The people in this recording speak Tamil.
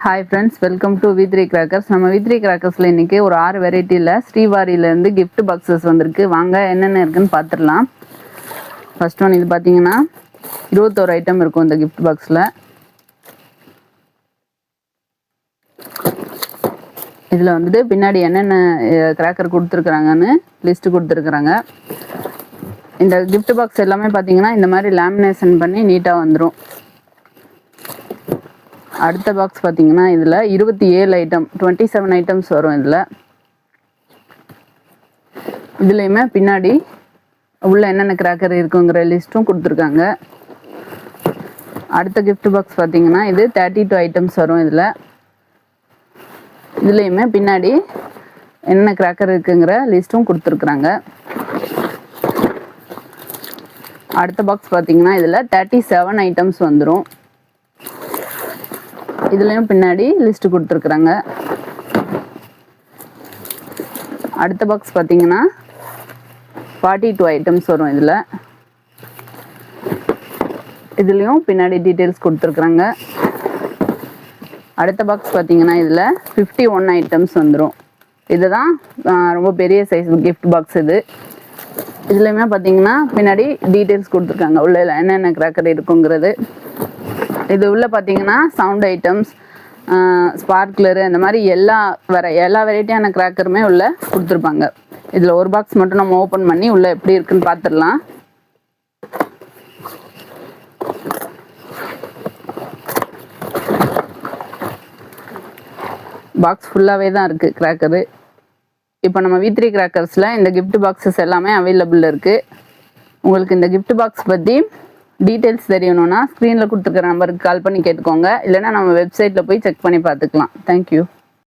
Hi friends, welcome to V3 crackers. நம்ம V3 கிராக்கர்ஸில் இன்றைக்கி ஒரு 6 வெரைட்டியில் ஸ்ரீவாரியிலேருந்து கிஃப்ட் பாக்ஸஸ் வந்திருக்கு. வாங்க என்னென்ன இருக்குன்னு பார்த்துடலாம். ஃபர்ஸ்ட் ஒன் இது பார்த்தீங்கன்னா 21 ஐட்டம் இருக்கும் இந்த கிஃப்ட் பாக்ஸில். இதில் வந்துட்டு பின்னாடி என்னென்ன கிராக்கர் கொடுத்துருக்குறாங்கன்னு லிஸ்ட்டு கொடுத்துருக்குறாங்க. இந்த கிஃப்ட் பாக்ஸ் எல்லாமே பார்த்தீங்கன்னா இந்த மாதிரி லேமினேஷன் பண்ணி நீட்டாக வந்துடும். அடுத்த பாக்ஸ் பார்த்தீங்கன்னா இதில் 27 ஐட்டம் 27 ஐட்டம்ஸ் வரும். இதுலேயுமே பின்னாடி உள்ள என்னென்ன கிராக்கர் இருக்குங்கிற லிஸ்ட்டும் கொடுத்துருக்காங்க. அடுத்த கிஃப்ட் பாக்ஸ் பார்த்தீங்கன்னா இது 32 ஐட்டம்ஸ் வரும். இதுலேயுமே பின்னாடி என்னென்ன கிராக்கர் இருக்குங்கிற லிஸ்ட்டும் கொடுத்துருக்குறாங்க. அடுத்த பாக்ஸ் பார்த்தீங்கன்னா இதில் 37 ஐட்டம்ஸ் வந்துடும். இதுலேயும் பின்னாடி லிஸ்ட்டு கொடுத்துருக்குறாங்க. அடுத்த பாக்ஸ் பார்த்தீங்கன்னா 42 ஐட்டம்ஸ் வரும். இதுலேயும் பின்னாடி டீட்டெயில்ஸ் கொடுத்துருக்குறாங்க. அடுத்த பாக்ஸ் பார்த்தீங்கன்னா இதில் 51 ஐட்டம்ஸ் வந்துடும். இதுதான் ரொம்ப பெரிய சைஸ் கிஃப்ட் பாக்ஸ். இதுலேயுமே பார்த்தீங்கன்னா பின்னாடி டீட்டெயில்ஸ் கொடுத்துருக்காங்க, உள்ள என்னென்ன கிராக்கர் இருக்குங்கிறது. இது உள்ள பார்த்தீங்கன்னா சவுண்ட் ஐட்டம்ஸ், ஸ்பார்க்லரு, அந்த மாதிரி எல்லா வெரைட்டியான கிராக்கருமே உள்ள கொடுத்துருப்பாங்க. இதில் ஒரு பாக்ஸ் மட்டும் நம்ம ஓப்பன் பண்ணி உள்ள எப்படி இருக்குன்னு பார்த்துடலாம். பாக்ஸ் ஃபுல்லாகவே தான் இருக்குது கிராக்கரு. இப்போ நம்ம V3 கிராக்கர்ஸில் இந்த கிஃப்ட் பாக்ஸஸ் எல்லாமே அவைலபிள் இருக்குது. உங்களுக்கு இந்த கிஃப்ட் பாக்ஸ் பற்றி டீட்டெயில்ஸ் தெரியணும்னா ஸ்க்ரீனில் கொடுத்துருக்குற நம்பருக்கு கால் பண்ணி கேட்டுக்கோங்க. இல்லைனா நம்ம வெப்சைட்டில் போய் செக் பண்ணி பார்த்துக்கலாம். தேங்க்யூ.